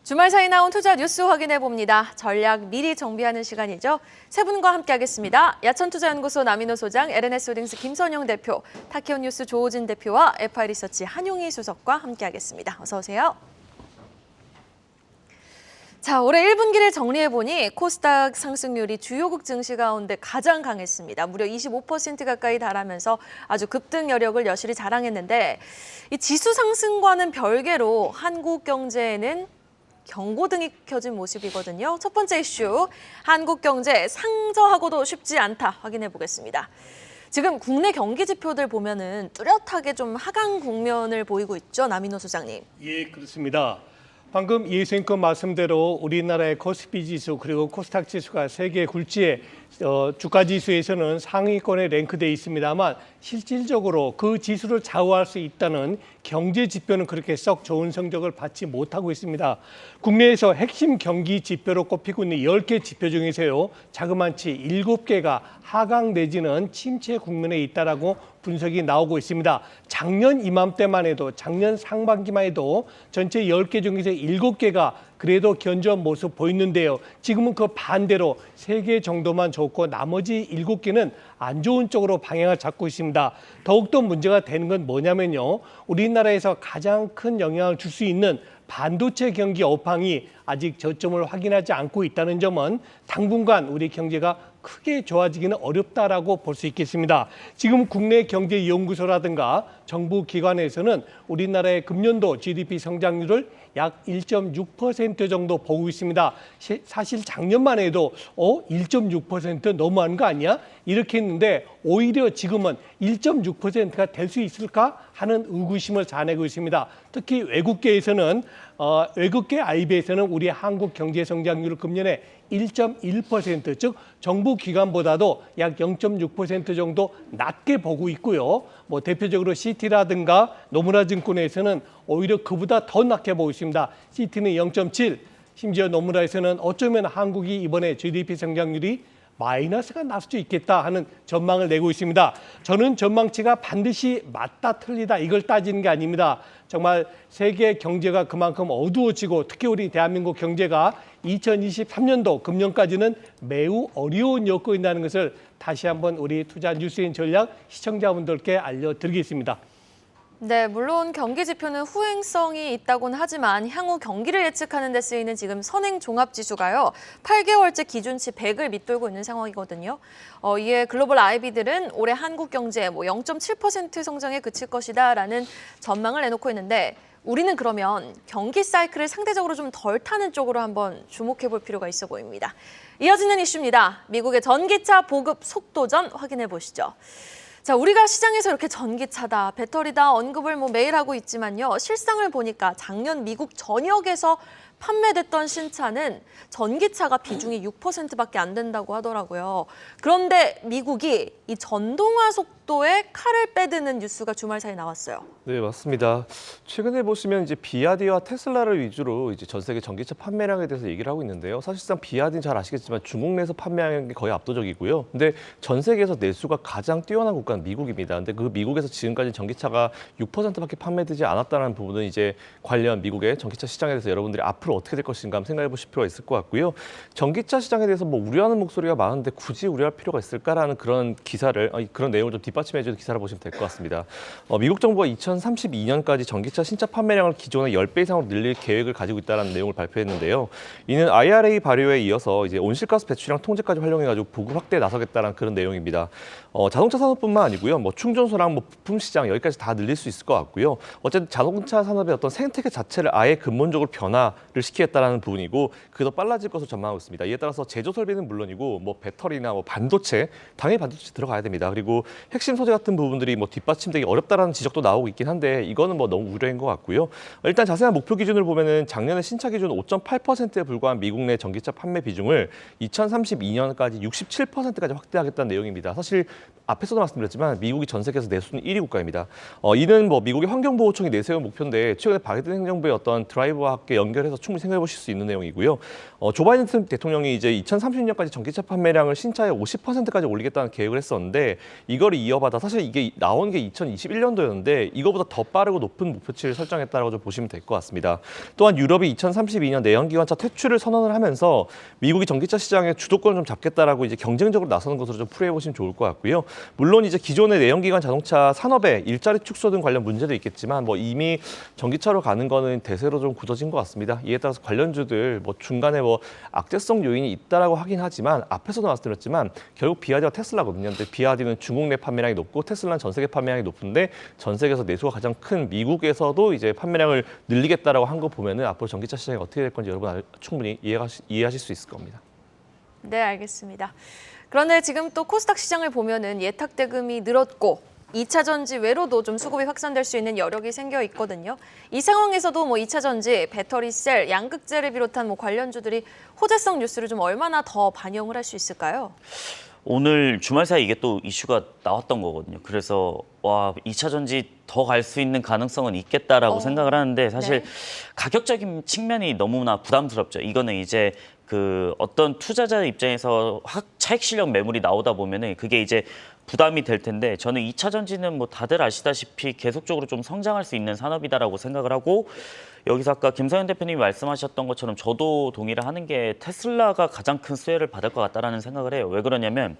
주말 사이 나온 투자 뉴스 확인해 봅니다. 전략 미리 정비하는 시간이죠. 세 분과 함께하겠습니다. 야천투자연구소 남인호 소장, LNS홀딩스 김선영 대표, 타키온뉴스 조호진 대표와 FI리서치 한용희 수석과 함께하겠습니다. 어서 오세요. 자, 올해 1분기를 정리해보니 코스닥 상승률이 주요국 증시 가운데 가장 강했습니다. 무려 25% 가까이 달하면서 아주 급등 여력을 여실히 자랑했는데 이 지수 상승과는 별개로 한국 경제에는 경고등이 켜진 모습이거든요. 첫 번째 이슈, 한국 경제 상저하고도 쉽지 않다 확인해 보겠습니다. 지금 국내 경기 지표들 보면은 뚜렷하게 좀 하강 국면을 보이고 있죠, 남인호 소장님. 예, 그렇습니다. 방금 예수님께 말씀대로 우리나라의 코스피 지수 그리고 코스닥 지수가 세계 굴지의 주가 지수에서는 상위권에 랭크되어 있습니다만 실질적으로 그 지수를 좌우할 수 있다는 경제 지표는 그렇게 썩 좋은 성적을 받지 못하고 있습니다. 국내에서 핵심 경기 지표로 꼽히고 있는 10개 지표 중에서요, 자그마치 7개가 하강 내지는 침체 국면에 있다라고 분석이 나오고 있습니다. 작년 이맘때만 해도, 작년 상반기만 해도 전체 10개 중에서 7개가 그래도 견조한 모습 보이는데요. 지금은 그 반대로 3개 정도만 좋고 나머지 7개는 안 좋은 쪽으로 방향을 잡고 있습니다. 더욱더 문제가 되는 건 뭐냐면요, 우리나라에서 가장 큰 영향을 줄 수 있는 반도체 경기 업황이 아직 저점을 확인하지 않고 있다는 점은 당분간 우리 경제가 크게 좋아지기는 어렵다라고 볼 수 있겠습니다. 지금 국내 경제연구소라든가 정부 기관에서는 우리나라의 금년도 GDP 성장률을 약 1.6% 정도 보고 있습니다. 사실 작년만 해도 1.6% 너무한 거 아니야? 이렇게 했는데 오히려 지금은 1.6%가 될 수 있을까 하는 의구심을 자아내고 있습니다. 특히 외국계에서는 외국계 IB에서는 우리 한국 경제 성장률을 금년에 1.1%, 즉 정부 기관보다도 약 0.6% 정도 낮게 보고 있고요. 대표적으로 CT라든가 노무라증권에서는 오히려 그보다 더 낮게 보고 있습니다. CT는 0.7, 심지어 노무라에서는 어쩌면 한국이 이번에 GDP 성장률이 마이너스가 날 수도 있겠다 하는 전망을 내고 있습니다. 저는 전망치가 반드시 맞다 틀리다 이걸 따지는 게 아닙니다. 정말 세계 경제가 그만큼 어두워지고 특히 우리 대한민국 경제가 2023년도 금년까지는 매우 어려운 여건이 있다는 것을 다시 한번 우리 투자 뉴스인 전략 시청자분들께 알려드리겠습니다. 네, 물론 경기 지표는 후행성이 있다고는 하지만 향후 경기를 예측하는 데 쓰이는 지금 선행종합지수가요, 8개월째 기준치 100을 밑돌고 있는 상황이거든요. 이에 글로벌 IB들은 올해 한국 경제 0.7% 성장에 그칠 것이다라는 전망을 내놓고 있는데 우리는 그러면 경기 사이클을 상대적으로 좀 덜 타는 쪽으로 한번 주목해 볼 필요가 있어 보입니다. 이어지는 이슈입니다. 미국의 전기차 보급 속도전 확인해 보시죠. 자, 우리가 시장에서 이렇게 전기차다, 배터리다 언급을 매일 하고 있지만요. 실상을 보니까 작년 미국 전역에서 판매됐던 신차는 전기차가 비중이 6%밖에 안 된다고 하더라고요. 그런데 미국이 이 전동화 속도에 칼을 빼드는 뉴스가 주말 사이 나왔어요. 네, 맞습니다. 최근에 보시면 이제 비아디와 테슬라를 위주로 이제 전 세계 전기차 판매량에 대해서 얘기를 하고 있는데요. 사실상 비아디는 잘 아시겠지만 중국 내에서 판매하는 게 거의 압도적이고요. 근데 전 세계에서 내수가 가장 뛰어난 국가는 미국입니다. 근데 그 미국에서 지금까지 전기차가 6%밖에 판매되지 않았다는 부분은 이제 관련 미국의 전기차 시장에 대해서 여러분들이 앞으로 어떻게 될 것인가 한번 생각해 보실 필요가 있을 것 같고요. 전기차 시장에 대해서 우려하는 목소리가 많은데 굳이 우려할 필요가 있을까라는 그런 기사를, 그런 내용을 좀 뒷받침해 주는 기사를 보시면 될 것 같습니다. 미국 정부가 2032년까지 전기차 신차 판매량을 기존의 10배 이상으로 늘릴 계획을 가지고 있다는 내용을 발표했는데요. 이는 IRA 발효에 이어서 이제 온실가스 배출량 통제까지 활용해가지고 보급 확대에 나서겠다는 그런 내용입니다. 자동차 산업뿐만 아니고요, 충전소랑 부품 시장 여기까지 다 늘릴 수 있을 것 같고요. 어쨌든 자동차 산업의 어떤 생태계 자체를 아예 근본적으로 변화를 시키겠다라는 부분이고 그게 더 빨라질 것으로 전망하고 있습니다. 이에 따라서 제조 설비는 물론이고 배터리나 반도체, 당연히 반도체 들어가야 됩니다. 그리고 핵심 소재 같은 부분들이 뒷받침되기 어렵다라는 지적도 나오고 있긴 한데 이거는 너무 우려인 것 같고요. 일단 자세한 목표 기준을 보면은 작년에 신차 기준 5.8%에 불과한 미국 내 전기차 판매 비중을 2032년까지 67%까지 확대하겠다는 내용입니다. 사실 앞에서도 말씀드렸지만 미국이 전 세계에서 내수는 1위 국가입니다. 이는 미국의 환경보호청이 내세운 목표인데 최근에 바이든 행정부의 어떤 드라이브와 함께 연결해서 충분히 생각해 보실 수 있는 내용이고요. 조 바이든 대통령이 이제 2030년까지 전기차 판매량을 신차의 50%까지 올리겠다는 계획을 했었는데 이걸 이어받아 사실 이게 나온 게 2021년도였는데 이거보다 더 빠르고 높은 목표치를 설정했다라고 좀 보시면 될 것 같습니다. 또한 유럽이 2032년 내연기관차 퇴출을 선언을 하면서 미국이 전기차 시장의 주도권을 좀 잡겠다라고 이제 경쟁적으로 나서는 것으로 좀 풀이해 보시면 좋을 것 같고요. 물론 이제 기존의 내연기관 자동차 산업의 일자리 축소 등 관련 문제도 있겠지만 뭐 이미 전기차로 가는 거는 대세로 좀 굳어진 것 같습니다. 이에 따라서 관련주들 뭐 중간에 뭐 악재성 요인이 있다라고 하긴 하지만 앞에서도 말씀드렸지만 결국 비아디와 테슬라거든요. 근데 비아디는 중국 내 판매량이 높고 테슬라는 전 세계 판매량이 높은데 전 세계에서 내수가 가장 큰 미국에서도 이제 판매량을 늘리겠다라고 한 거 보면은 앞으로 전기차 시장이 어떻게 될 건지 여러분 충분히 이해하실 수 있을 겁니다. 네, 알겠습니다. 그런데 지금 또 코스닥 시장을 보면은 예탁 대금이 늘었고 2차 전지 외로도 좀 수급이 확산될 수 있는 여력이 생겨 있거든요. 이 상황에서도 뭐 2차 전지, 배터리 셀, 양극재를 비롯한 뭐 관련주들이 호재성 뉴스를 좀 얼마나 더 반영을 할 수 있을까요? 오늘 주말 사이 이게 또 이슈가 나왔던 거거든요. 그래서 와, 2차 전지 더 갈 수 있는 가능성은 있겠다라고 생각을 하는데 사실 네. 가격적인 측면이 너무나 부담스럽죠. 이거는 이제 그 어떤 투자자 입장에서 차익 실현 매물이 나오다 보면은 그게 이제 부담이 될 텐데 저는 2차 전지는 뭐 다들 아시다시피 계속적으로 좀 성장할 수 있는 산업이다라고 생각을 하고 여기서 아까 김성현 대표님이 말씀하셨던 것처럼 저도 동의를 하는 게 테슬라가 가장 큰 수혜를 받을 것 같다라는 생각을 해요. 왜 그러냐면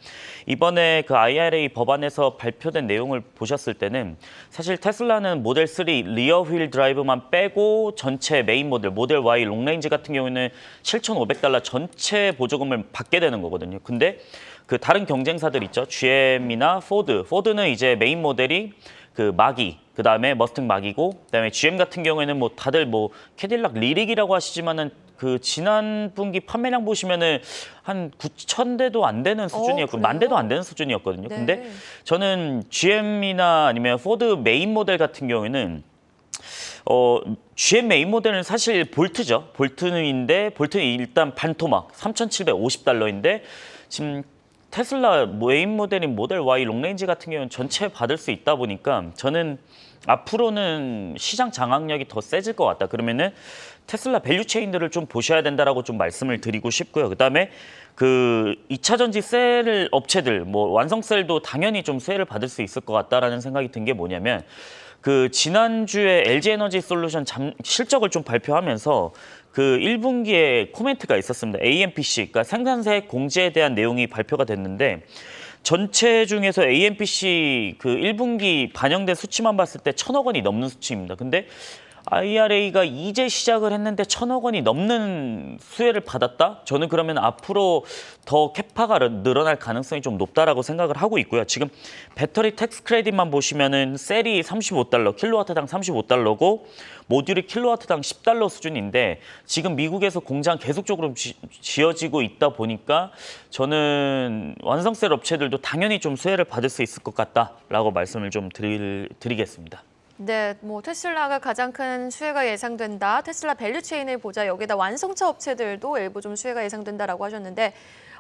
이번에 그 IRA 법안에서 발표된 내용을 보셨을 때는 사실 테슬라는 모델 3 리어 휠 드라이브만 빼고 전체 메인 모델 Y 롱레인지 같은 경우에는 $7,500 전체 보조금을 받게 되는 거거든요. 근데 그 다른 경쟁사들 있죠. GM이나 포드는 이제 메인 모델이 그 마기, 그 다음에 머스탱 마기고, 그 다음에 GM 같은 경우에는 뭐 다들 뭐 캐딜락 리릭이라고 하시지만은 그 지난 분기 판매량 보시면은 한 9,000대도 안 되는 수준이었고, 그래요? 10,000대도 안 되는 수준이었거든요. 네. 근데 저는 GM이나 아니면 포드 메인 모델 같은 경우에는 GM 메인 모델은 사실 볼트죠. 볼트는 일단 반토막 $3,750인데 지금 테슬라 메인 모델인 모델 Y 롱레인지 같은 경우는 전체 받을 수 있다 보니까 저는 앞으로는 시장 장악력이 더 세질 것 같다. 그러면은 테슬라 밸류 체인들을 좀 보셔야 된다라고 좀 말씀을 드리고 싶고요. 그다음에 그 2차 전지 셀 업체들 뭐 완성셀도 당연히 좀 수혜를 받을 수 있을 것 같다라는 생각이 든 게 뭐냐면 그 지난주에 LG 에너지 솔루션 실적을 좀 발표하면서 그 1분기에 코멘트가 있었습니다. AMPC, 그러니까 생산세 공제에 대한 내용이 발표가 됐는데 전체 중에서 AMPC 그 1분기 반영된 수치만 봤을 때 1,000억 원이 넘는 수치입니다. 근데 IRA가 이제 시작을 했는데 1,000억 원이 넘는 수혜를 받았다? 저는 그러면 앞으로 더 캐파가 늘어날 가능성이 좀 높다라고 생각을 하고 있고요. 지금 배터리 텍스 크레딧만 보시면은 셀이 $35, 킬로와트당 $35고 모듈이 킬로와트당 $10 수준인데 지금 미국에서 공장 계속적으로 지어지고 있다 보니까 저는 완성셀 업체들도 당연히 좀 수혜를 받을 수 있을 것 같다라고 말씀을 좀 드리겠습니다. 네, 뭐 테슬라가 가장 큰 수혜가 예상된다. 테슬라 밸류 체인을 보자. 여기다 완성차 업체들도 일부 좀 수혜가 예상된다라고 하셨는데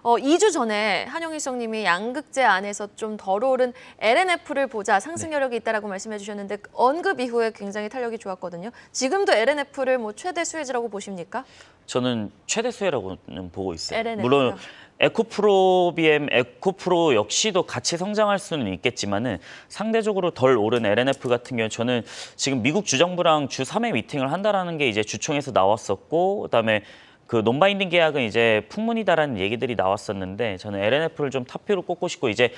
2주 전에 한영일성님이 양극재 안에서 좀 덜 오른 LNF를 보자. 상승 여력이 있다라고 말씀해 주셨는데 언급 이후에 굉장히 탄력이 좋았거든요. 지금도 LNF를 뭐 최대 수혜지라고 보십니까? 저는 최대 수혜라고는 보고 있어요. LNF 요? 물론 에코프로 BM, 에코프로 역시도 같이 성장할 수는 있겠지만은 상대적으로 덜 오른 LNF 같은 경우 저는 지금 미국 주정부랑 주 3회 미팅을 한다라는 게 이제 주총에서 나왔었고 그다음에 그 논바인딩 계약은 이제 풍문이다라는 얘기들이 나왔었는데 저는 LNF를 좀 탑피로 꼽고 싶고 이제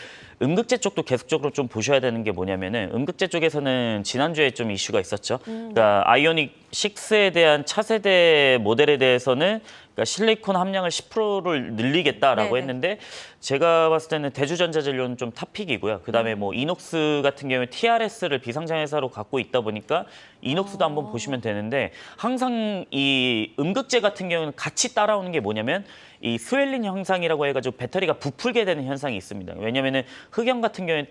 음극재 쪽도 계속적으로 좀 보셔야 되는 게 뭐냐면은 음극재 쪽에서는 지난주에 좀 이슈가 있었죠. 그러니까 아이오닉 6에 대한 차세대 모델에 대해서는 그러니까 실리콘 함량을 10%를 늘리겠다라고 네네. 했는데 제가 봤을 때는 대주전자진료는 좀 탑픽이고요. 그다음에 뭐 이녹스 같은 경우에 TRS를 비상장 회사로 갖고 있다 보니까 이녹스도 한번 보시면 되는데 항상 이 음극재 같은 경우는 같이 따라오는 게 뭐냐면 이 스웰링 현상이라고 해가지고 배터리가 부풀게 되는 현상이 있습니다. 왜냐면은 흑연 같은 경우에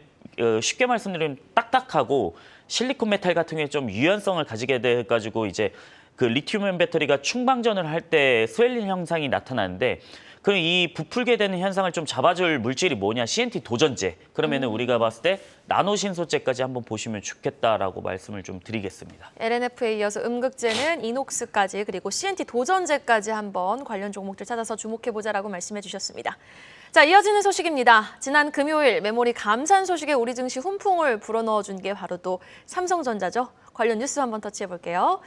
쉽게 말씀드리면 딱딱하고 실리콘 메탈 같은 경우에 좀 유연성을 가지게 돼가지고 이제 그 리튬이온 배터리가 충방전을 할 때 스웰링 현상이 나타나는데 그럼 이 부풀게 되는 현상을 좀 잡아줄 물질이 뭐냐? CNT 도전제. 그러면은 우리가 봤을 때 나노 신소재까지 한번 보시면 좋겠다라고 말씀을 좀 드리겠습니다. LNF에 이어서 음극재는 이녹스까지 그리고 CNT 도전제까지 한번 관련 종목들 찾아서 주목해보자라고 말씀해 주셨습니다. 자, 이어지는 소식입니다. 지난 금요일 메모리 감산 소식에 우리 증시 훈풍을 불어넣어준 게 바로 또 삼성전자죠. 관련 뉴스 한번 터치해볼게요.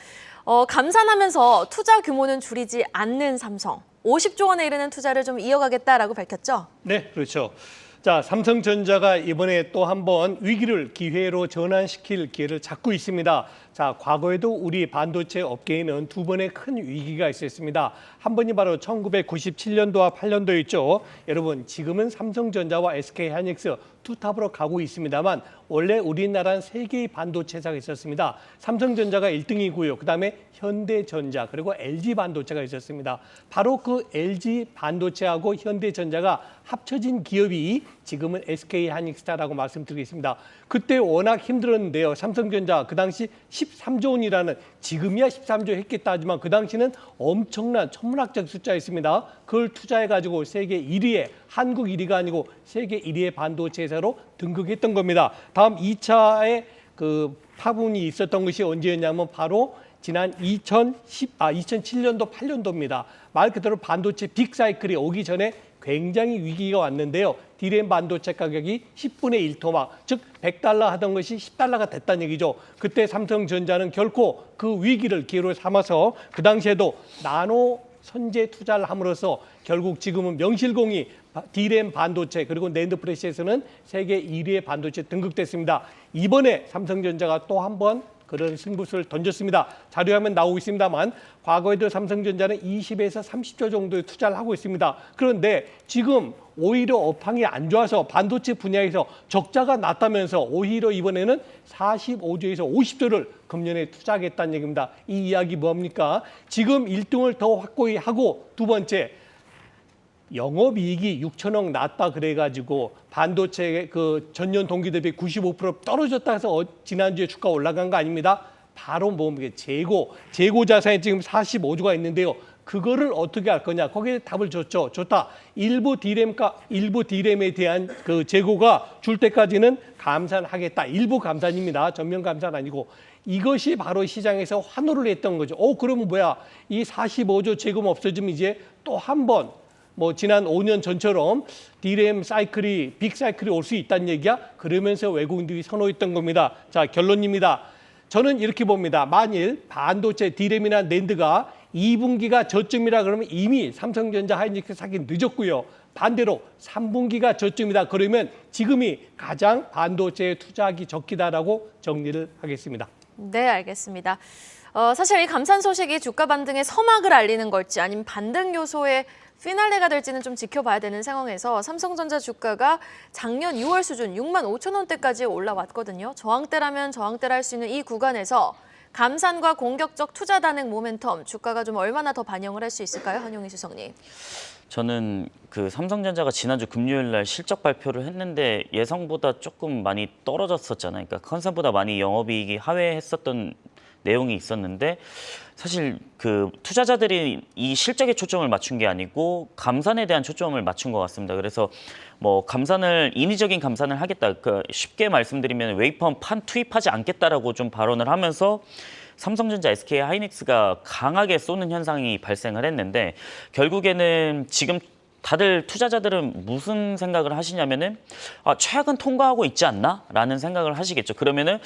감산하면서 투자 규모는 줄이지 않는 삼성. 50조 원에 이르는 투자를 좀 이어가겠다라고 밝혔죠. 네, 그렇죠. 자, 삼성전자가 이번에 또 한 번 위기를 기회로 전환시킬 기회를 잡고 있습니다. 자, 과거에도 우리 반도체 업계에는 두 번의 큰 위기가 있었습니다. 한 번이 바로 1997년도와 8년도였죠. 여러분, 지금은 삼성전자와 SK하이닉스 투탑으로 가고 있습니다만 원래 우리나라는 세 개의 반도체 회사가 있었습니다. 삼성전자가 1등이고요. 그다음에 현대전자 그리고 LG반도체가 있었습니다. 바로 그 LG반도체하고 현대전자가 합쳐진 기업이 지금은 SK하이닉스다라고 말씀드리겠습니다. 그때 워낙 힘들었는데요. 삼성전자 그 당시 13조 원이라는 지금이야 13조 했겠다 하지만 그 당시는 엄청난 천문학적 숫자였습니다. 그걸 투자해가지고 세계 1위에 한국 1위가 아니고 세계 1위의 반도체 회사로 등극했던 겁니다. 다음 2차의 그 파분이 있었던 것이 언제였냐면 바로 지난 2007년도 8년도입니다. 말 그대로 반도체 빅사이클이 오기 전에 굉장히 위기가 왔는데요. D램 반도체 가격이 10분의 1 토막, 즉 100달러 하던 것이 10달러가 됐다는 얘기죠. 그때 삼성전자는 결코 그 위기를 기회로 삼아서 그 당시에도 나노 선제 투자를 함으로써 결국 지금은 명실공히 D램 반도체 그리고 낸드 프레시에서는 세계 1위의 반도체 등극됐습니다. 이번에 삼성전자가 또 한 번 그런 승부수를 던졌습니다. 자료화면 나오고 있습니다만 과거에도 삼성전자는 20에서 30조 정도의 투자를 하고 있습니다. 그런데 지금 오히려 업황이 안 좋아서 반도체 분야에서 적자가 났다면서 오히려 이번에는 45조에서 50조를 금년에 투자하겠다는 얘기입니다. 이 이야기 뭡니까? 지금 1등을 더 확고히 하고 두 번째 영업이익이 6천억 났다 그래가지고 반도체 그 전년 동기 대비 95% 떨어졌다 해서 지난주에 주가 올라간 거 아닙니다. 바로 뭡니까? 재고 자산이 지금 45조가 있는데요. 그거를 어떻게 할 거냐? 거기에 답을 줬죠. 좋다. 일부 D램에 대한 그 재고가 줄 때까지는 감산하겠다. 일부 감산입니다. 전면 감산 아니고. 이것이 바로 시장에서 환호를 했던 거죠. 그러면 뭐야? 이 45조 재고가 없어지면 이제 또 한 번 지난 5년 전처럼 D램 사이클이 빅 사이클이 올 수 있다는 얘기야. 그러면서 외국인들이 선호했던 겁니다. 자, 결론입니다. 저는 이렇게 봅니다. 만일 반도체 D램이나 낸드가 2분기가 저점이라 그러면 이미 삼성전자 하이닉스 사기 늦었고요. 반대로 3분기가 저점이다 그러면 지금이 가장 반도체에 투자하기 적기다라고 정리를 하겠습니다. 네, 알겠습니다. 사실 이 감산 소식이 주가 반등의 서막을 알리는 걸지 아니면 반등 요소의 피날레가 될지는 좀 지켜봐야 되는 상황에서 삼성전자 주가가 작년 6월 수준 6만 5천 원대까지 올라왔거든요. 저항대라면 저항대를 할 수 있는 이 구간에서 감산과 공격적 투자 단행 모멘텀 주가가 좀 얼마나 더 반영을 할 수 있을까요? 한용희 수석님. 저는 그 삼성전자가 지난주 금요일 날 실적 발표를 했는데 예상보다 조금 많이 떨어졌었잖아요. 그러니까 컨센보다 많이 영업이익이 하회했었던 내용이 있었는데 사실 그 투자자들이 이 실적에 초점을 맞춘 게 아니고 감산에 대한 초점을 맞춘 것 같습니다. 그래서 인위적인 감산을 하겠다. 그러니까 쉽게 말씀드리면 웨이퍼 판 투입하지 않겠다라고 좀 발언을 하면서 삼성전자, SK하이닉스가 강하게 쏘는 현상이 발생을 했는데 결국에는 지금 다들 투자자들은 무슨 생각을 하시냐면은 최악은 통과하고 있지 않나라는 생각을 하시겠죠. 그러면은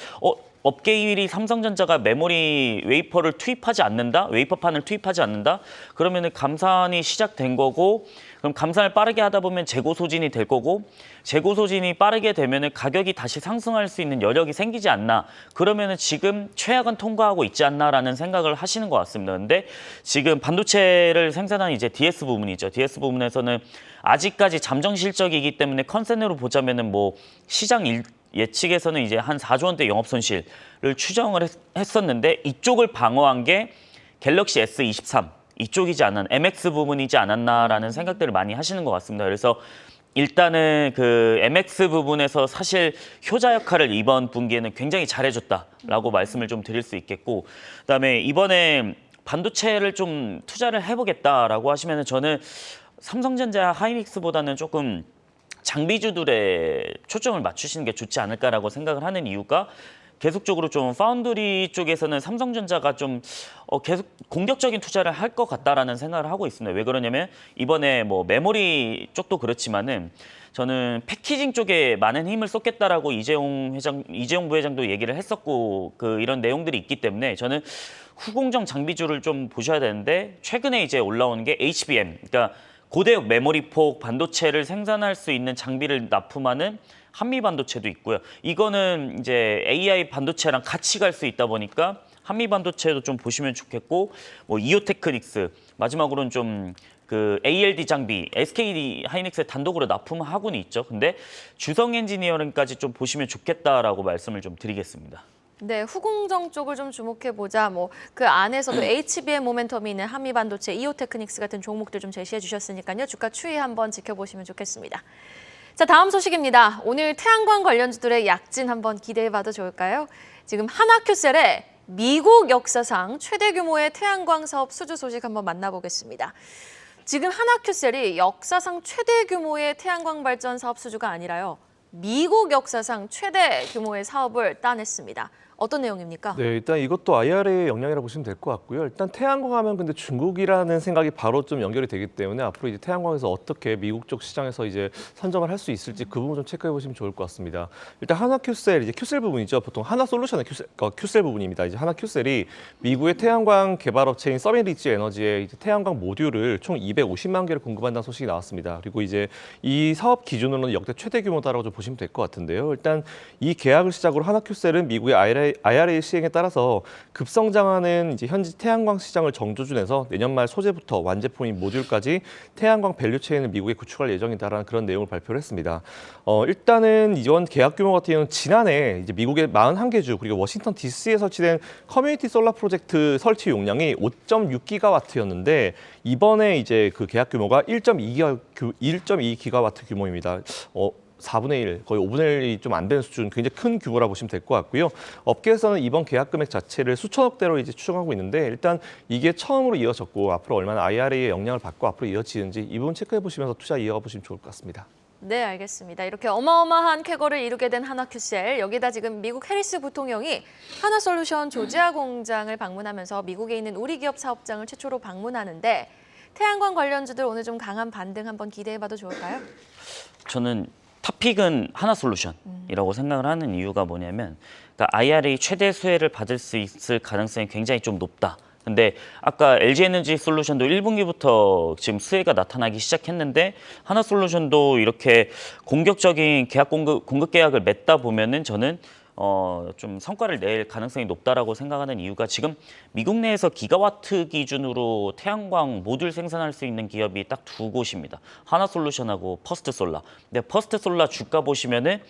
업계 1위 삼성전자가 메모리 웨이퍼를 투입하지 않는다, 웨이퍼판을 투입하지 않는다. 그러면은 감산이 시작된 거고, 그럼 감산을 빠르게 하다 보면 재고 소진이 될 거고, 재고 소진이 빠르게 되면은 가격이 다시 상승할 수 있는 여력이 생기지 않나. 그러면은 지금 최악은 통과하고 있지 않나라는 생각을 하시는 것 같습니다. 근데 지금 반도체를 생산하는 이제 DS 부분이죠. DS 부분에서는 아직까지 잠정 실적이기 때문에 컨센으로 보자면은 시장 예측에서는 이제 한 4조 원대 영업 손실을 추정을 했었는데 이쪽을 방어한 게 갤럭시 S23 이쪽이지 않았나, MX 부분이지 않았나라는 생각들을 많이 하시는 것 같습니다. 그래서 일단은 그 MX 부분에서 사실 효자 역할을 이번 분기에는 굉장히 잘해줬다라고 말씀을 좀 드릴 수 있겠고, 그다음에 이번에 반도체를 좀 투자를 해보겠다라고 하시면은 저는 삼성전자, 하이닉스보다는 조금 장비주들의 초점을 맞추시는 게 좋지 않을까라고 생각을 하는 이유가 계속적으로 좀 파운드리 쪽에서는 삼성전자가 좀 계속 공격적인 투자를 할 것 같다라는 생각을 하고 있습니다. 왜 그러냐면 이번에 뭐 메모리 쪽도 그렇지만은 저는 패키징 쪽에 많은 힘을 쏟겠다라고 이재용 부회장도 얘기를 했었고 이런 내용들이 있기 때문에 저는 후공정 장비주를 좀 보셔야 되는데 최근에 이제 올라오는 게 HBM, 그러니까 고대역 메모리폭 반도체를 생산할 수 있는 장비를 납품하는 한미 반도체도 있고요. 이거는 이제 AI 반도체랑 같이 갈 수 있다 보니까 한미 반도체도 좀 보시면 좋겠고, 뭐 이오테크닉스 마지막으로는 좀 ALD 장비 SK 하이닉스에 단독으로 납품하고는 있죠. 근데 주성 엔지니어링까지 좀 보시면 좋겠다라고 말씀을 좀 드리겠습니다. 네, 후공정 쪽을 좀 주목해 보자. 뭐 그 안에서도 HBM 모멘텀이 있는 한미 반도체, 이오테크닉스 같은 종목들 좀 제시해 주셨으니까요. 주가 추이 한번 지켜보시면 좋겠습니다. 자, 다음 소식입니다. 오늘 태양광 관련주들의 약진 한번 기대해봐도 좋을까요? 지금 한화큐셀의 미국 역사상 최대 규모의 태양광 사업 수주 소식 한번 만나보겠습니다. 지금 한화큐셀이 역사상 최대 규모의 태양광 발전 사업 수주가 아니라요, 미국 역사상 최대 규모의 사업을 따냈습니다. 어떤 내용입니까? 네, 일단 이것도 IRA의 영향이라고 보시면 될 것 같고요. 일단 태양광 하면 근데 중국이라는 생각이 바로 좀 연결이 되기 때문에 앞으로 이제 태양광에서 어떻게 미국 쪽 시장에서 이제 선점을 할 수 있을지 그 부분 좀 체크해 보시면 좋을 것 같습니다. 일단 한화큐셀, 이제 큐셀 부분이죠. 보통 하나솔루션의 큐셀 부분입니다. 이제 한화큐셀이 미국의 태양광 개발업체인 서밋리지 에너지에 이제 태양광 모듈을 총 250만 개를 공급한다는 소식이 나왔습니다. 그리고 이제 이 사업 기준으로는 역대 최대 규모다라고 좀 보시면 될 것 같은데요. 일단 이 계약을 시작으로 한화큐셀은 미국의 IRA 시행에 따라서 급성장하는 이제 현지 태양광 시장을 정조준해서 내년 말 소재부터 완제품인 모듈까지 태양광 밸류체인을 미국에 구축할 예정이다라는 그런 내용을 발표를 했습니다. 일단은 이번 계약 규모 같은 경우는 지난해 이제 미국의 41개 주 그리고 워싱턴 DC에 설치된 커뮤니티 솔라 프로젝트 설치 용량이 5.6기가와트였는데 이번에 이제 그 계약 규모가 1.2기가와트 규모입니다. 4분의 1, 거의 5분의 1이 좀 안 되는 수준, 굉장히 큰 규모라고 보시면 될 것 같고요. 업계에서는 이번 계약 금액 자체를 수천억대로 이제 추정하고 있는데 일단 이게 처음으로 이어졌고 앞으로 얼마나 IRA의 영향을 받고 앞으로 이어지는지 이 부분 체크해 보시면서 투자 이어가 보시면 좋을 것 같습니다. 네, 알겠습니다. 이렇게 어마어마한 쾌거를 이루게 된 한화큐셀, 여기다 지금 미국 해리스 부통령이 하나솔루션 조지아 공장을 방문하면서 미국에 있는 우리 기업 사업장을 최초로 방문하는데 태양광 관련주들 오늘 좀 강한 반등 한번 기대해봐도 좋을까요? 저는 탑픽은 하나솔루션이라고 생각을 하는 이유가 뭐냐면, 그러니까 IRA 최대 수혜를 받을 수 있을 가능성이 굉장히 좀 높다. 근데 아까 LG에너지 솔루션도 1분기부터 지금 수혜가 나타나기 시작했는데 하나솔루션도 이렇게 공격적인 계약 공급 계약을 맺다 보면은 저는 좀 성과를 낼 가능성이 높다라고 생각하는 이유가 지금 미국 내에서 기가와트 기준으로 태양광 모듈 생산할 수 있는 기업이 딱 두 곳입니다. 하나솔루션하고 퍼스트솔라. 근데 퍼스트솔라 주가 보시면은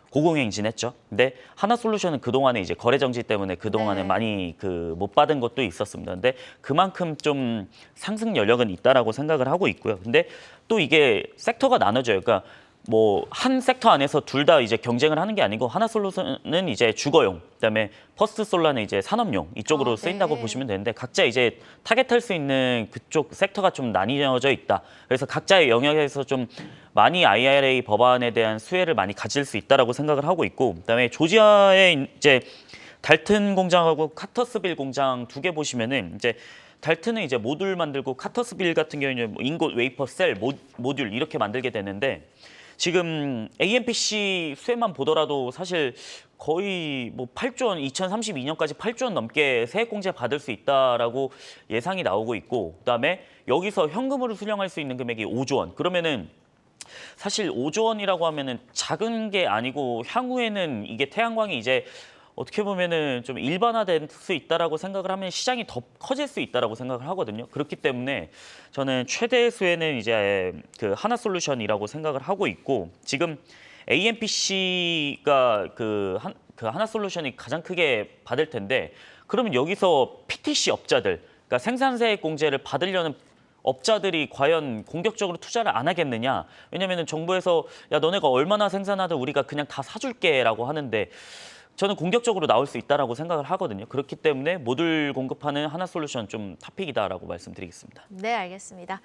고공행진했죠. 근데 하나솔루션은 그동안에 이제 거래 정지 때문에 그동안에 많이 못 받은 것도 있었습니다. 근데 그만큼 좀 상승 여력은 있다라고 생각을 하고 있고요. 근데 또 이게 섹터가 나눠져요. 그러니까 뭐 한 섹터 안에서 둘 다 이제 경쟁을 하는 게 아니고 하나솔루션은 이제 주거용, 그다음에 퍼스트솔라는 이제 산업용 이쪽으로 쓰인다고 보시면 되는데 각자 이제 타겟할 수 있는 그쪽 섹터가 좀 나뉘어져 있다. 그래서 각자의 영역에서 좀 많이 IRA 법안에 대한 수혜를 많이 가질 수 있다라고 생각을 하고 있고, 그다음에 조지아의 이제 달튼 공장하고 카터스빌 공장 두 개 보시면은 이제 달튼은 이제 모듈 만들고 카터스빌 같은 경우는 인곳 웨이퍼 셀 모듈 이렇게 만들게 되는데 지금 AMPC 수혜만 보더라도 사실 거의 뭐 8조 원, 2032년까지 8조 원 넘게 세액공제 받을 수 있다라고 예상이 나오고 있고, 그다음에 여기서 현금으로 수령할 수 있는 금액이 5조 원. 그러면은 사실 5조 원이라고 하면은 작은 게 아니고 향후에는 이게 태양광이 이제 어떻게 보면은 좀 일반화될 수 있다라고 생각을 하면 시장이 더 커질 수 있다라고 생각을 하거든요. 그렇기 때문에 저는 최대 수혜는 이제 하나솔루션이라고 생각을 하고 있고, 지금 AMPC가 하나솔루션이 가장 크게 받을 텐데 그러면 여기서 PTC 업자들, 그러니까 생산세 공제를 받으려는 업자들이 과연 공격적으로 투자를 안 하겠느냐? 왜냐면은 정부에서 야 너네가 얼마나 생산하든 우리가 그냥 다 사줄게라고 하는데 저는 공격적으로 나올 수 있다라고 생각을 하거든요. 그렇기 때문에 모듈 공급하는 하나솔루션 좀 탑픽이다라고 말씀드리겠습니다. 네, 알겠습니다.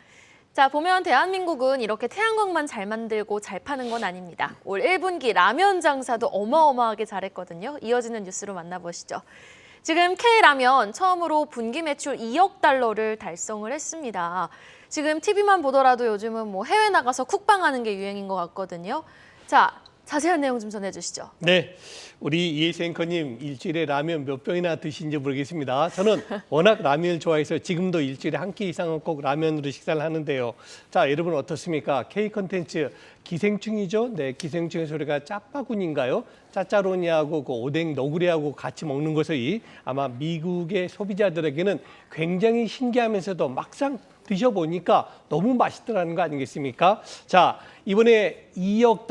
자, 보면 대한민국은 이렇게 태양광만 잘 만들고 잘 파는 건 아닙니다. 올 1분기 라면 장사도 어마어마하게 잘했거든요. 이어지는 뉴스로 만나보시죠. 지금 K라면 처음으로 분기 매출 2억 달러를 달성을 했습니다. 지금 TV만 보더라도 요즘은 뭐 해외 나가서 쿡방하는 게 유행인 것 같거든요. 자, 자세한 내용 좀 전해주시죠. 네, 우리 이혜수 앵커님 일주일에 라면 몇 병이나 드시는지 모르겠습니다. 저는 워낙 라면을 좋아해서 지금도 일주일에 한 끼 이상은 꼭 라면으로 식사를 하는데요. 자, 여러분 어떻습니까? K 컨텐츠 기생충이죠? 네, 기생충의 소리가 짜파군인가요? 짜짜로니하고 그 오뎅 너구리하고 같이 먹는 것이 아마 미국의 소비자들에게는 굉장히 신기하면서도 막상 드셔보니까 너무 맛있더라는 거 아니겠습니까? 자, 이번에 2억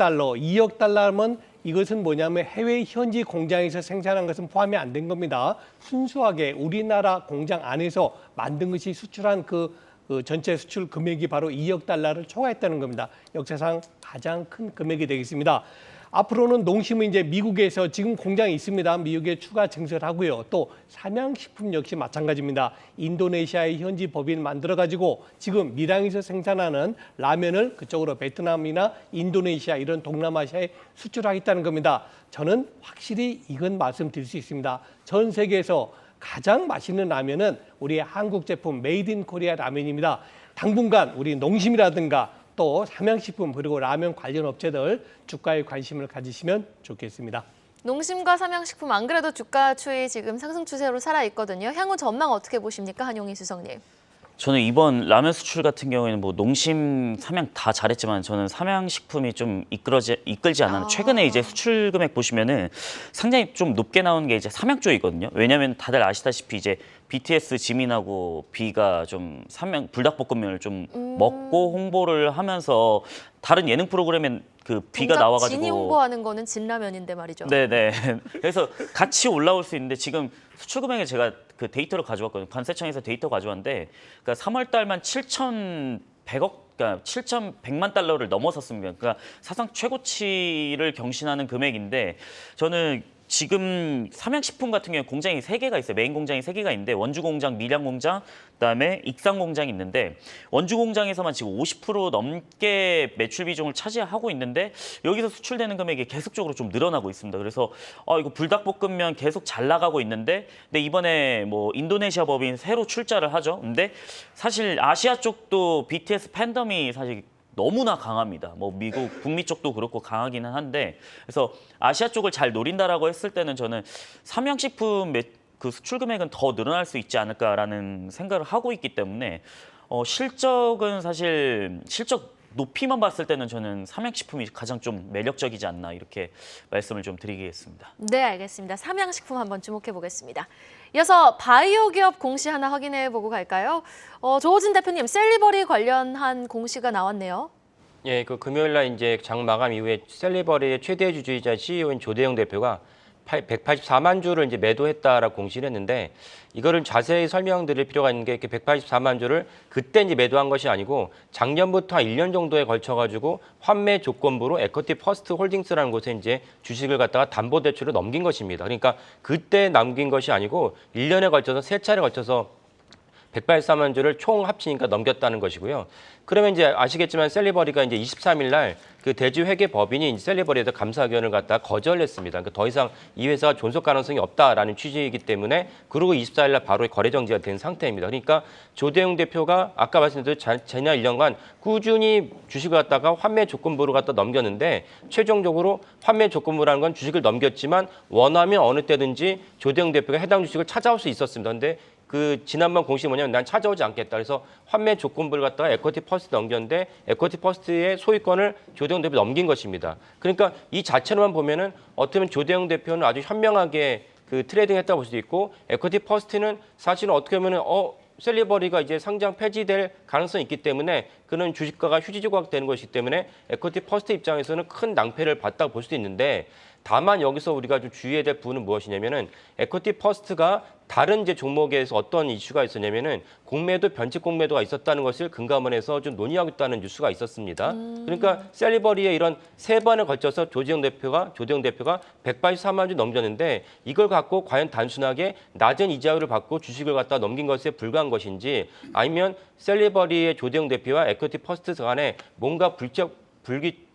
달러면 이것은 뭐냐면 해외 현지 공장에서 생산한 것은 포함이 안 된 겁니다. 순수하게 우리나라 공장 안에서 만든 것이 수출한 그 전체 수출 금액이 바로 2억 달러를 초과했다는 겁니다. 역사상 가장 큰 금액이 되겠습니다. 앞으로는 농심은 이제 미국에서 지금 공장이 있습니다. 미국에 추가 증설하고요. 또 삼양식품 역시 마찬가지입니다. 인도네시아의 현지 법인 만들어가지고 지금 밀양에서 생산하는 라면을 그쪽으로 베트남이나 인도네시아 이런 동남아시아에 수출하겠다는 겁니다. 저는 확실히 이건 말씀드릴 수 있습니다. 전 세계에서 가장 맛있는 라면은 우리 한국 제품 메이드 인 코리아 라면입니다. 당분간 우리 농심이라든가 또 삼양식품 그리고 라면 관련 업체들 주가에 관심을 가지시면 좋겠습니다. 농심과 삼양식품 안 그래도 주가 추이 지금 상승 추세로 살아있거든요. 향후 전망 어떻게 보십니까, 한용희 수석님? 저는 이번 라면 수출 같은 경우에는 뭐 농심, 삼양 다 잘했지만 저는 삼양식품이 좀 이끌지 않았나. 최근에 이제 수출 금액 보시면은 상당히 좀 높게 나오는 게 이제 삼양 쪽이거든요. 왜냐하면 다들 아시다시피 이제 BTS 지민하고 비가 좀 삼양 불닭볶음면을 좀 먹고 홍보를 하면서 다른 예능 프로그램엔 그 비가 정작 나와가지고 진이 홍보하는 거는 진라면인데 말이죠. 네네. 그래서 같이 올라올 수 있는데 지금 수출 금액을 제가 그 데이터를 가져왔거든요. 관세청에서 데이터 가져왔는데, 그러니까 3월 달만 7,100억, 그러니까 7,100만 달러를 넘어섰습니다. 그러니까 사상 최고치를 경신하는 금액인데, 저는 지금 삼양식품 같은 경우에 공장이 3개가 있어요. 메인 공장이 3개가 있는데 원주 공장, 밀양 공장, 그다음에 익산 공장이 있는데 원주 공장에서만 지금 50% 넘게 매출 비중을 차지하고 있는데 여기서 수출되는 금액이 계속적으로 좀 늘어나고 있습니다. 그래서 이거 불닭볶음면 계속 잘 나가고 있는데, 근데 이번에 뭐 인도네시아 법인 새로 출자를 하죠. 근데 사실 아시아 쪽도 BTS 팬덤이 사실 너무나 강합니다. 뭐 미국, 북미 쪽도 그렇고 강하기는 한데, 그래서 아시아 쪽을 잘 노린다라고 했을 때는 저는 삼양식품 그 수출 금액은 더 늘어날 수 있지 않을까라는 생각을 하고 있기 때문에 실적은 사실 실적 높이만 봤을 때는 저는 삼양식품이 가장 좀 매력적이지 않나 이렇게 말씀을 좀 드리겠습니다. 네, 알겠습니다. 삼양식품 한번 주목해 보겠습니다. 이어서 바이오 기업 공시 하나 확인해 보고 갈까요? 조호진 대표님, 셀리버리 관련한 공시가 나왔네요. 예, 그 금요일 날 이제 장 마감 이후에 셀리버리의 최대 주주이자 CEO인 조대영 대표가 184만 주를 이제 매도했다라고 공시를 했는데, 이거를 자세히 설명드릴 필요가 있는 게 이렇게 184만 주를 그때 이제 매도한 것이 아니고 작년부터 한 1년 정도에 걸쳐 가지고 환매 조건부로 에쿼티 퍼스트 홀딩스라는 곳에 이제 주식을 갖다가 담보 대출을 넘긴 것입니다. 그러니까 그때 남긴 것이 아니고 1년에 걸쳐서 3차례 걸쳐서 184만 주를 총 합치니까 넘겼다는 것이고요. 그러면 이제 아시겠지만 셀리버리가 이제 23일 날 그 대주 회계 법인이 이제 셀리버리에서 감사 의견을 갖다가 거절했습니다. 그러니까 더 이상 이 회사가 존속 가능성이 없다라는 취지이기 때문에, 그리고 24일 날 바로 거래 정지가 된 상태입니다. 그러니까 조대영 대표가 아까 말씀드린 지난 1년간 꾸준히 주식을 갖다가 환매 조건부로 갖다 넘겼는데, 최종적으로 환매 조건부라는 건 주식을 넘겼지만 원하면 어느 때든지 조대영 대표가 해당 주식을 찾아올 수 있었습니다. 근데 그 지난번 공시 뭐냐면 난 찾아오지 않겠다. 그래서 환매 조건부를 갖다가 에쿼티 퍼스트 넘겼는데 에쿼티 퍼스트의 소유권을 조대영 대표 넘긴 것입니다. 그러니까 이 자체로만 보면은 어떻게 보면 조대영 대표는 아주 현명하게 그 트레이딩했다고 볼 수도 있고, 에쿼티 퍼스트는 사실은 어떻게 보면은 셀리버리가 이제 상장 폐지될 가능성이 있기 때문에 그는 주식가가 휴지 조각되는 것이기 때문에 에쿼티 퍼스트 입장에서는 큰 낭패를 봤다고 볼 수도 있는데, 다만 여기서 우리가 좀 주의해야 될 부분은 무엇이냐면은 에쿼티 퍼스트가 다른 이제 종목에서 어떤 이슈가 있었냐면은 공매도 변칙 공매도가 있었다는 것을 금감원에서 좀 논의하고 있다는 뉴스가 있었습니다. 그러니까 셀리버리에 이런 세 번에 걸쳐서 조대영 대표가 183만 주 넘겼는데 이걸 갖고 과연 단순하게 낮은 이자율을 받고 주식을 갖다 넘긴 것에 불과한 것인지 아니면 셀리버리의 조대영 대표와 에쿼티 퍼스트 간에 뭔가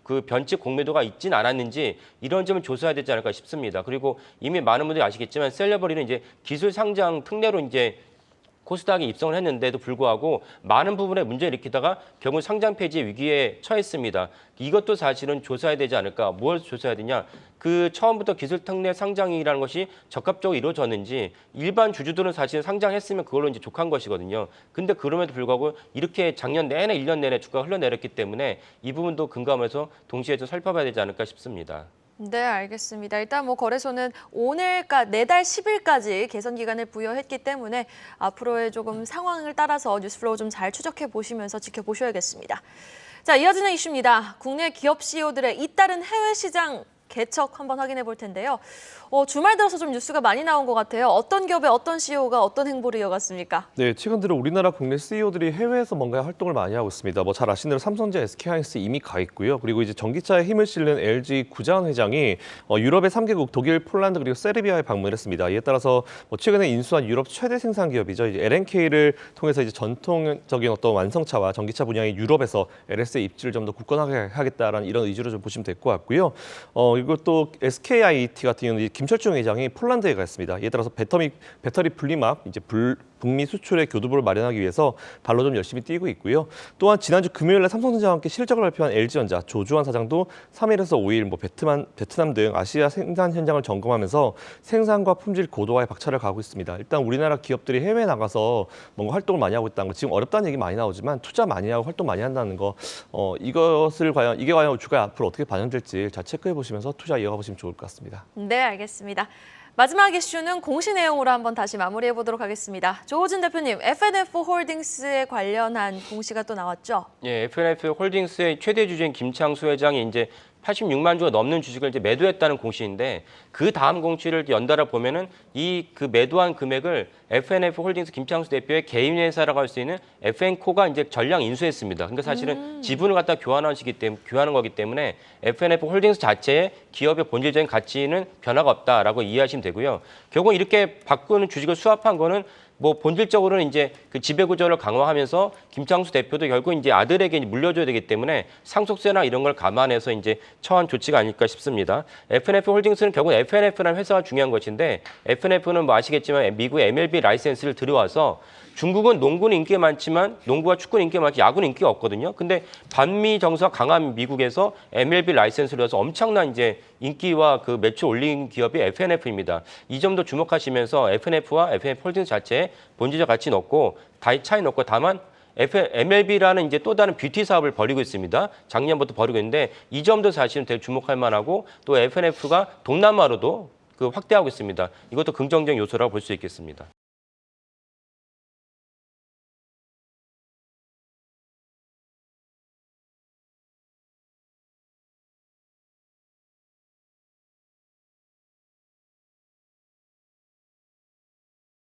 그 변칙 공매도가 있진 않았는지 이런 점을 조사해야 되지 않을까 싶습니다. 그리고 이미 많은 분들이 아시겠지만 셀레버리는 이제 기술 상장 특례로 이제 코스닥에 입성을 했는데도 불구하고 많은 부분에 문제를 일으키다가 결국 상장 폐지 위기에 처했습니다. 이것도 사실은 조사해야 되지 않을까. 뭘 조사해야 되냐. 그 처음부터 기술 특례 상장이라는 것이 적합적으로 이루어졌는지 일반 주주들은 사실 상장했으면 그걸로 이제 족한 것이거든요. 근데 그럼에도 불구하고 이렇게 작년 내내 1년 내내 주가가 흘러내렸기 때문에 이 부분도 금감원에서 동시에 좀 살펴봐야 되지 않을까 싶습니다. 네, 알겠습니다. 일단 뭐 거래소는 내달 10일까지 개선 기간을 부여했기 때문에 앞으로의 조금 상황을 따라서 뉴스플로우 좀 잘 추적해 보시면서 지켜보셔야겠습니다. 자, 이어지는 이슈입니다. 국내 기업 CEO들의 잇따른 해외 시장 개척 한번 확인해 볼 텐데요. 주말 들어서 좀 뉴스가 많이 나온 것 같아요. 어떤 기업의 어떤 CEO가 어떤 행보를 이어갔습니까? 네, 최근 들어 우리나라 국내 CEO들이 해외에서 뭔가 활동을 많이 하고 있습니다. 뭐 잘 아시는 대로 삼성전자, SK하이닉스 이미 가 있고요. 그리고 이제 전기차에 힘을 실는 LG 구자원 회장이 유럽의 3개국 독일, 폴란드 그리고 세르비아에 방문했습니다. 이에 따라서 최근에 인수한 유럽 최대 생산 기업이죠. 이제 LNK를 통해서 이제 전통적인 어떤 완성차와 전기차 분야의 유럽에서 LS의 입지를 좀 더 굳건하게 하겠다라는 이런 의지로 좀 보시면 될 것 같고요. 그리고 또 SKIT 같은 경우는 김철중 회장이 폴란드에 가 있습니다. 이에 따라서 배터리 분리막 이제 북미 수출의 교두보를 마련하기 위해서 발로 좀 열심히 뛰고 있고요. 또한 지난주 금요일에 삼성전자와 함께 실적을 발표한 LG전자 조주환 사장도 3일에서 5일 베트남 등 아시아 생산 현장을 점검하면서 생산과 품질 고도화에 박차를 가하고 있습니다. 일단 우리나라 기업들이 해외에 나가서 뭔가 활동을 많이 하고 있다는 거 지금 어렵다는 얘기 많이 나오지만 투자 많이 하고 활동 많이 한다는 거 이게 과연 주가에 앞으로 어떻게 반영될지 잘 체크해 보시면서 투자 이어가 보시면 좋을 것 같습니다. 네, 알겠습니다. 마지막 이슈는 공시 내용으로 한번 다시 마무리해 보도록 하겠습니다. 조호진 대표님, FNF 홀딩스에 관련한 공시가 또 나왔죠? 예, FNF 홀딩스의 최대 주주인 김창수 회장이 이제 86만 주가 넘는 주식을 이제 매도했다는 공시인데 그 다음 공시를 연달아 보면은 그 매도한 금액을 FNF 홀딩스 김창수 대표의 개인 회사라고 할 수 있는 FN코가 이제 전량 인수했습니다. 그러니까 사실은 지분을 갖다 교환한 거기 때문에 FNF 홀딩스 자체의 기업의 본질적인 가치는 변화가 없다라고 이해하시면 되고요. 결국 이렇게 바꾸는 주식을 수합한 거는 뭐 본질적으로는 이제 그 지배 구조를 강화하면서 김창수 대표도 결국 이제 아들에게 물려줘야 되기 때문에 상속세나 이런 걸 감안해서 이제 처한 조치가 아닐까 싶습니다. FNF 홀딩스는 결국 FNF라는 회사가 중요한 것인데 FNF는 뭐 아시겠지만 미국 MLB 라이센스를 들여와서 중국은 농구는 인기가 많지만 농구와 축구는 인기가 많지 야구는 인기가 없거든요. 근데 반미 정서가 강한 미국에서 MLB 라이센스를 해서 엄청난 이제 인기와 그 매출 올린 기업이 FNF입니다. 이 점도 주목하시면서 FNF와 FNF 홀딩스 자체에 본질적 가치는 없고 차이는 없고 다만 MLB라는 이제 또 다른 뷰티 사업을 벌이고 있습니다. 작년부터 벌이고 있는데 이 점도 사실은 되게 주목할 만하고 또 FNF가 동남아로도 확대하고 있습니다. 이것도 긍정적 요소라고 볼 수 있겠습니다.